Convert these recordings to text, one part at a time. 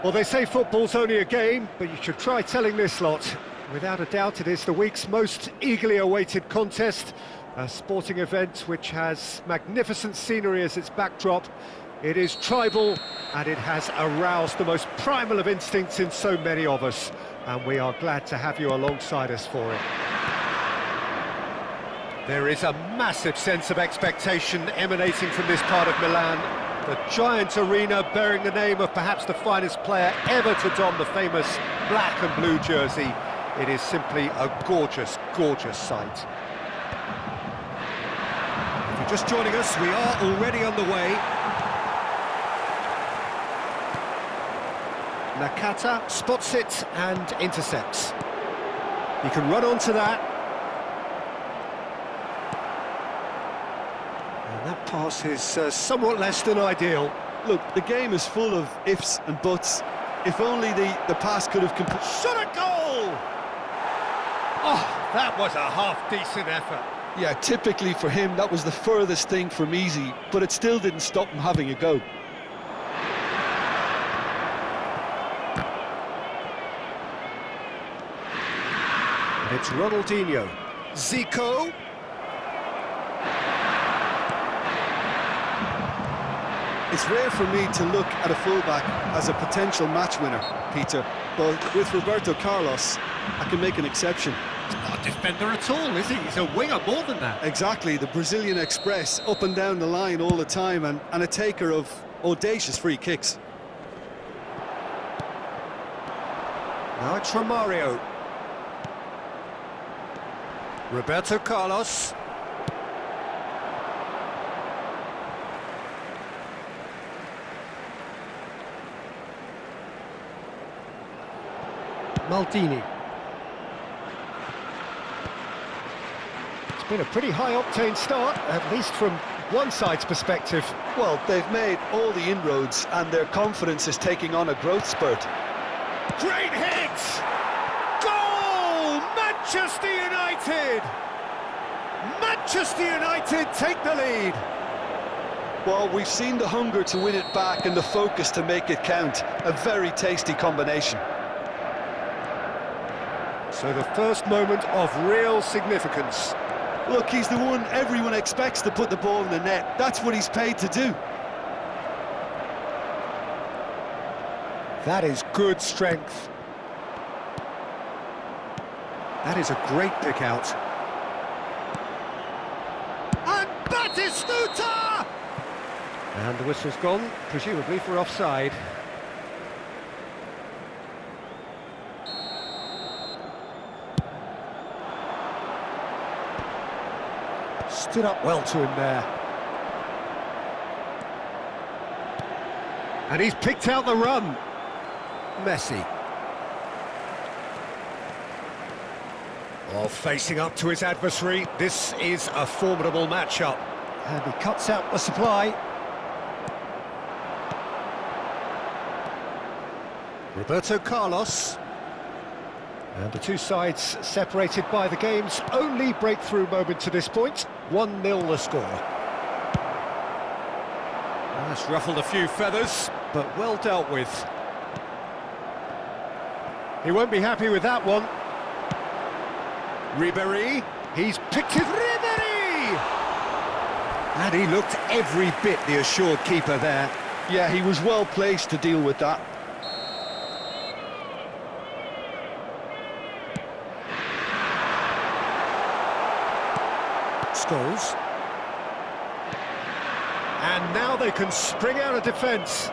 Well, they say football's only a game, but you should try telling this lot. Without a doubt, it is the week's most eagerly awaited contest, a sporting event which has magnificent scenery as its backdrop. It is tribal, and it has aroused the most primal of instincts in so many of us, and we are glad to have you alongside us for it. There is a massive sense of expectation emanating from this part of Milan. The giant arena bearing the name of perhaps the finest player ever to don the famous black and blue jersey. It is simply a gorgeous, gorgeous sight. If you're just joining us, we are already underway. Nakata spots it and intercepts. He can run onto that. And that pass is somewhat less than ideal. Look, the game is full of ifs and buts. If only the pass could have completed. Shot a goal! Oh, that was a half-decent effort. Yeah, typically for him, that was the furthest thing from easy, but it still didn't stop him having a go. And it's Ronaldinho. Zico. It's rare for me to look at a fullback as a potential match winner, Peter, but with Roberto Carlos, I can make an exception. He's not a defender at all, is he? He's a winger more than that. Exactly, the Brazilian Express, up and down the line all the time, and a taker of audacious free kicks. Now it's Romario. Roberto Carlos. Maldini. It's been a pretty high-octane start, at least from one side's perspective. Well, they've made all the inroads, and their confidence is taking on a growth spurt. Great hit! Goal! Manchester United! Manchester United take the lead! Well, we've seen the hunger to win it back and the focus to make it count. A very tasty combination. So the first moment of real significance. Look, he's the one everyone expects to put the ball in the net. That's what he's paid to do. That is good strength. That is a great pick out. And Batistuta! And the whistle's gone, presumably for offside. Stood up well to him there. And he's picked out the run. Messi. Oh, facing up to his adversary. This is a formidable matchup. And he cuts out the supply. Roberto Carlos. And the two sides separated by the game's only breakthrough moment to this point. 1-0 the score. Well, that's ruffled a few feathers, but well dealt with. He won't be happy with that one. Ribéry, he's picked it. Ribéry! And he looked every bit the assured keeper there. Yeah, he was well placed to deal with that. Scholes. And now they can spring out of defence.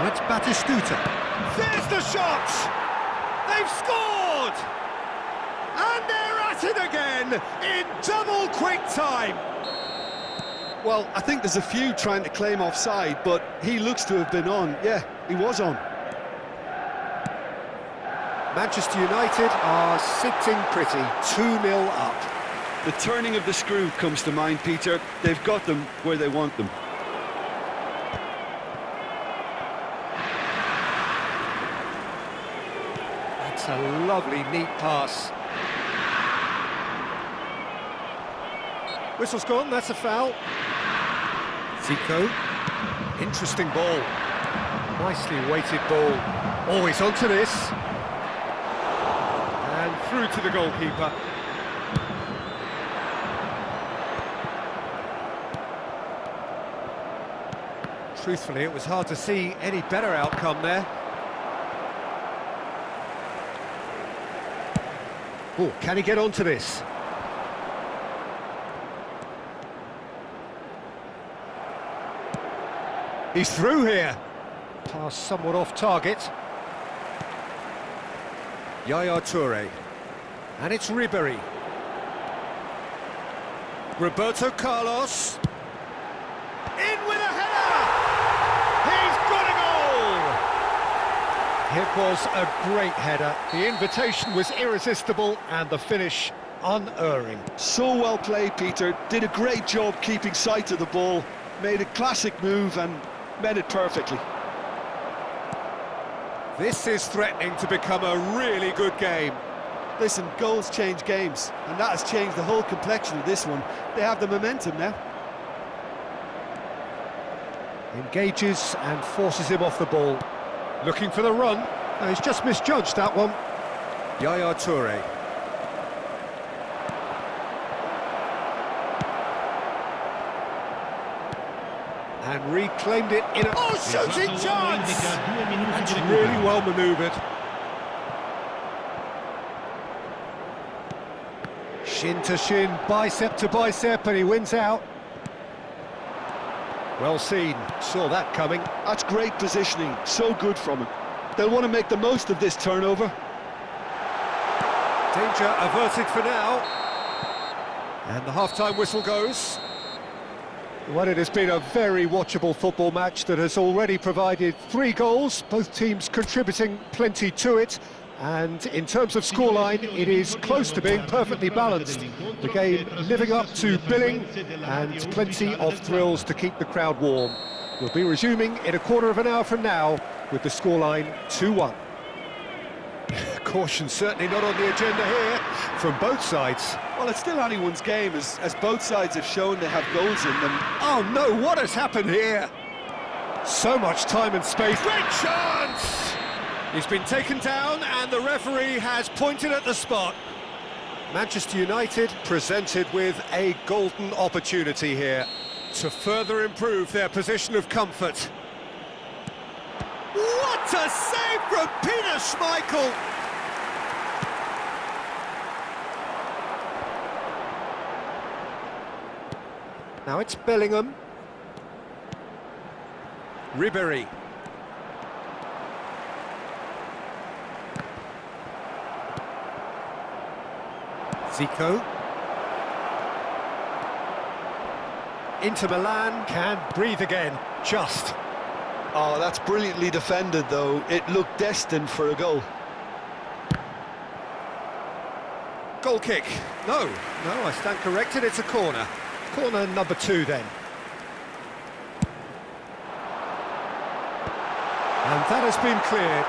It's Batistuta. There's the shot! They've scored! And they're at it again in double quick time. Well, I think there's a few trying to claim offside, but he looks to have been on. Yeah, he was on. Manchester United are sitting pretty, 2-0 up. The turning of the screw comes to mind, Peter. They've got them where they want them. That's a lovely, neat pass. Whistle's gone, that's a foul. Zico. Interesting ball. Nicely weighted ball. Always onto this. And through to the goalkeeper. Truthfully, it was hard to see any better outcome there. Oh, can he get onto this? He's through here. Pass somewhat off target. Yaya Toure. And it's Ribery. Roberto Carlos. In with a header! He's got a goal! It was a great header. The invitation was irresistible and the finish unerring. So well played, Peter. Did a great job keeping sight of the ball. Made a classic move and met it perfectly. This is threatening to become a really good game. Listen, goals change games, and that has changed the whole complexion of this one. They have the momentum now. Engages and forces him off the ball. Looking for the run. No, he's just misjudged that one. Yaya Toure. And reclaimed it in a... Oh, shooting chance! That's really well manoeuvred. Shin to shin, bicep to bicep, and he wins out. Well seen, saw that coming. That's great positioning, so good from him. They'll want to make the most of this turnover. Danger averted for now. And the half-time whistle goes. Well, it has been a very watchable football match that has already provided 3 goals, both teams contributing plenty to it. And in terms of scoreline, it is close to being perfectly balanced. The game living up to billing and plenty of thrills to keep the crowd warm. We'll be resuming in a quarter of an hour from now with the scoreline 2-1. Caution certainly not on the agenda here from both sides. Well, it's still anyone's game, as both sides have shown they have goals in them. Oh no, what has happened here? So much time and space. Great chance! He's been taken down and the referee has pointed at the spot. Manchester United presented with a golden opportunity here to further improve their position of comfort. What a save from Peter Schmeichel! Now it's Bellingham. Ribery. Zico. Inter Milan can breathe again, just. Oh, that's brilliantly defended, though. It looked destined for a goal. Goal kick. No, I stand corrected, it's a corner. Corner number 2 then. And that has been cleared.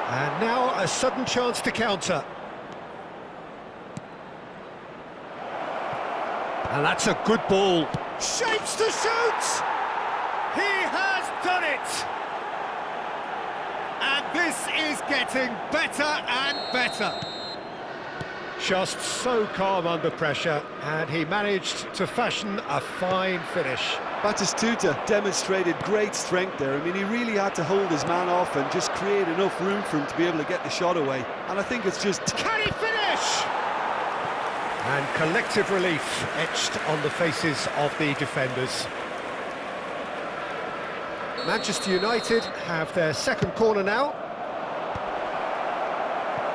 And now a sudden chance to counter. And that's a good ball. Shapes to shoot! He has done it! And this is getting better and better. Just so calm under pressure, and he managed to fashion a fine finish. Batistuta demonstrated great strength there. I mean, he really had to hold his man off and just create enough room for him to be able to get the shot away. And I think it's just... Can he finish? And collective relief etched on the faces of the defenders. Manchester United have their second corner now.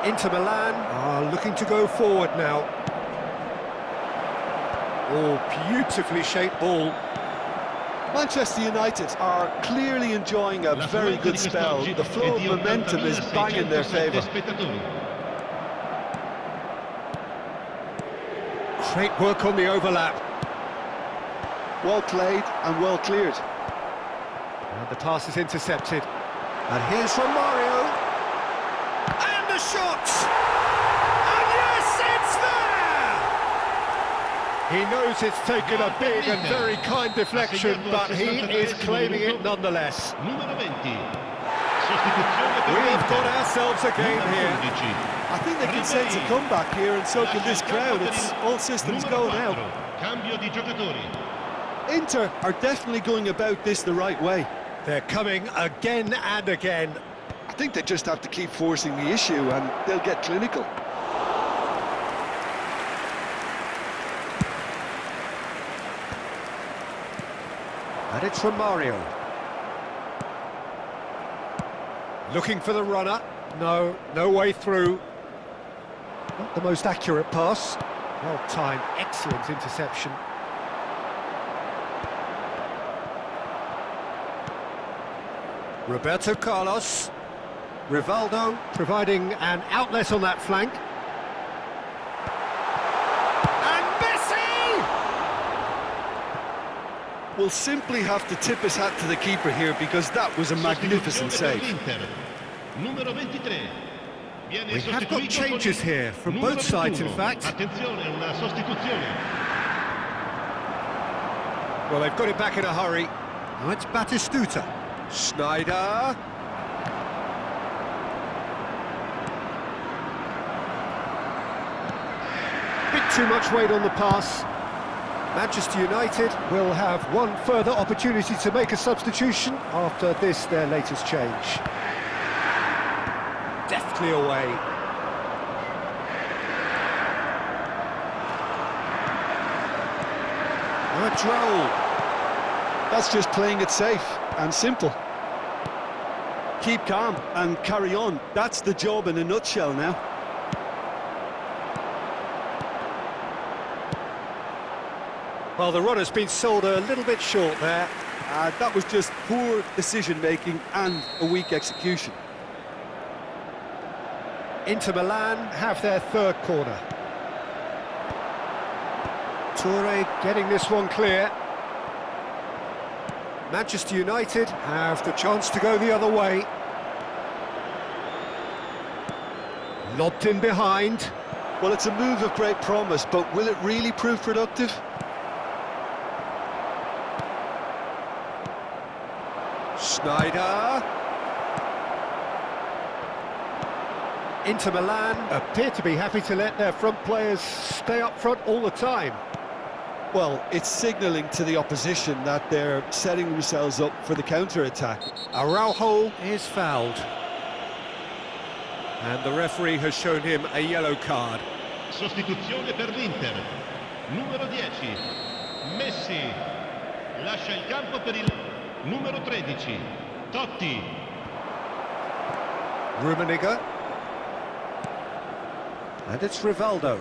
Inter Milan are looking to go forward now. Oh, beautifully shaped ball. Manchester United are clearly enjoying a very good spell. The flow of momentum is bang in their favour. Great work on the overlap. Well played and well cleared. And the pass is intercepted. And here's from Mario. And the shot! And yes, it's there! He knows it's taken a big and very kind deflection, but he is claiming it nonetheless. We've got ourselves a game here. I think they can sense a comeback here, and so can this crowd. It's all systems go now. Inter are definitely going about this the right way. They're coming again and again. I think they just have to keep forcing the issue, and they'll get clinical. And it's from Mario. Looking for the runner. No way through. Not the most accurate pass. Well timed, excellent interception. Roberto Carlos. Rivaldo providing an outlet on that flank. And Messi! Will simply have to tip his hat to the keeper here, because that was a magnificent save. We have got changes here from both sides, in fact. Well, they've got it back in a hurry. Now it's Batistuta. Schneider. Bit too much weight on the pass. Manchester United will have one further opportunity to make a substitution after this, their latest change. Deftly away. A droll. That's just playing it safe and simple. Keep calm and carry on. That's the job in a nutshell now. Well, the runner's been sold a little bit short there. That was just poor decision-making and a weak execution. Inter Milan have their third corner. Toure getting this one clear. Manchester United have the chance to go the other way. Lobbed in behind. Well, it's a move of great promise, but will it really prove productive? Schneider. Inter Milan appear to be happy to let their front players stay up front all the time. Well, it's signalling to the opposition that they're setting themselves up for the counter-attack. Araujo is fouled. And the referee has shown him a yellow card. Sostituzione per l'Inter. Numero 10. Messi. Lascia il campo per il numero 13. Totti. Rummenigge. And it's Rivaldo.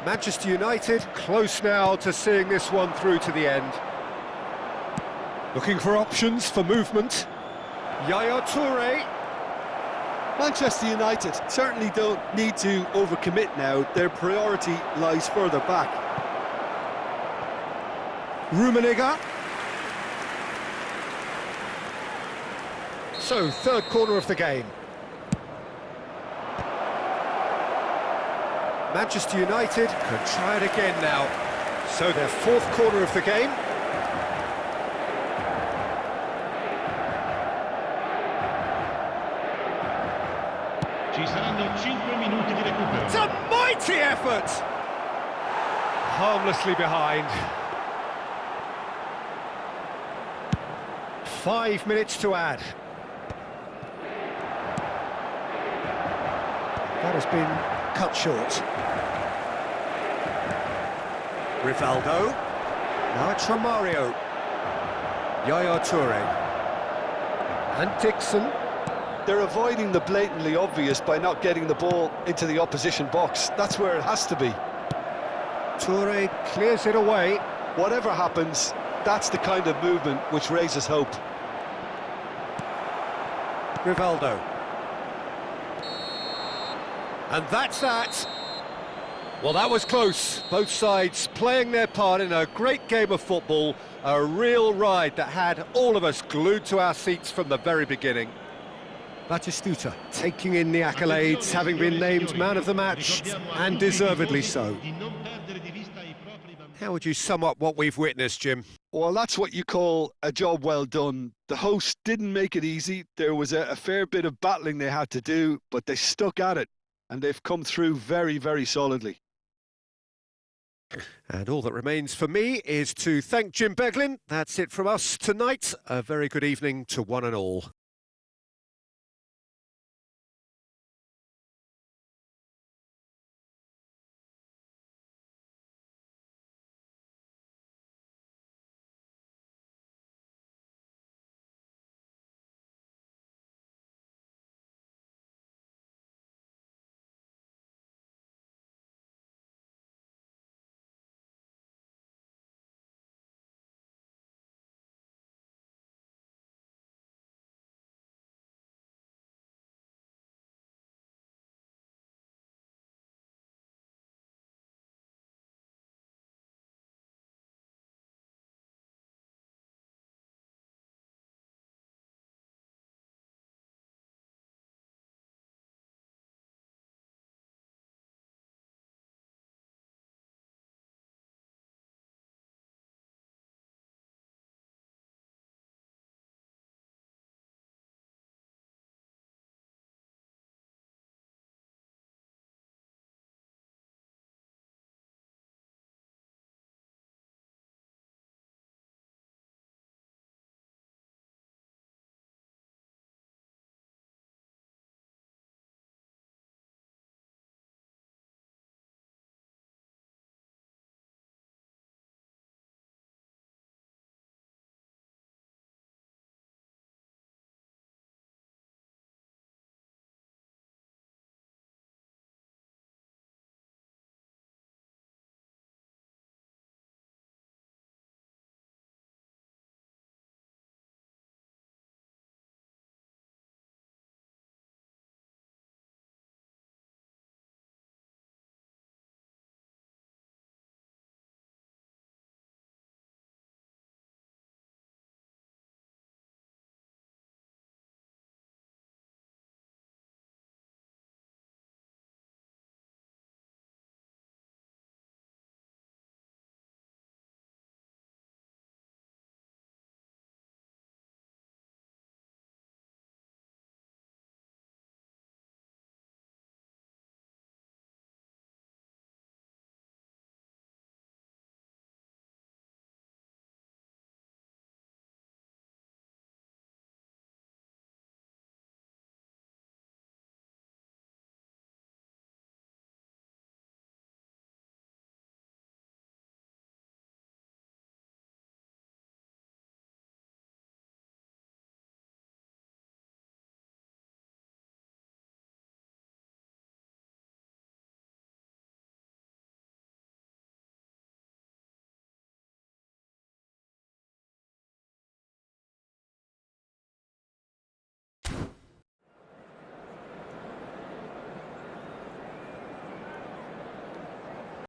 Manchester United close now to seeing this one through to the end. Looking for options for movement. Yaya Toure. Manchester United certainly don't need to overcommit now. Their priority lies further back. Rummenigge. So, third corner of the game. Manchester United can try it again now. So their fourth corner of the game. Ci saranno 5 minuti di recupero. It's a mighty effort! Harmlessly behind. 5 minutes to add. That has been cut short. Rivaldo. Now it's from Mario. Yaya Toure. And Dixon. They're avoiding the blatantly obvious by not getting the ball into the opposition box. That's where it has to be. Toure clears it away. Whatever happens, that's the kind of movement which raises hope. Rivaldo. And that's that. Well, that was close. Both sides playing their part in a great game of football. A real ride that had all of us glued to our seats from the very beginning. Batistuta taking in the accolades, having been named man of the match, and deservedly so. How would you sum up what we've witnessed, Jim? Well, that's what you call a job well done. The hosts didn't make it easy. There was a fair bit of battling they had to do, but they stuck at it, and they've come through very, very solidly. And all that remains for me is to thank Jim Beglin. That's it from us tonight. A very good evening to one and all.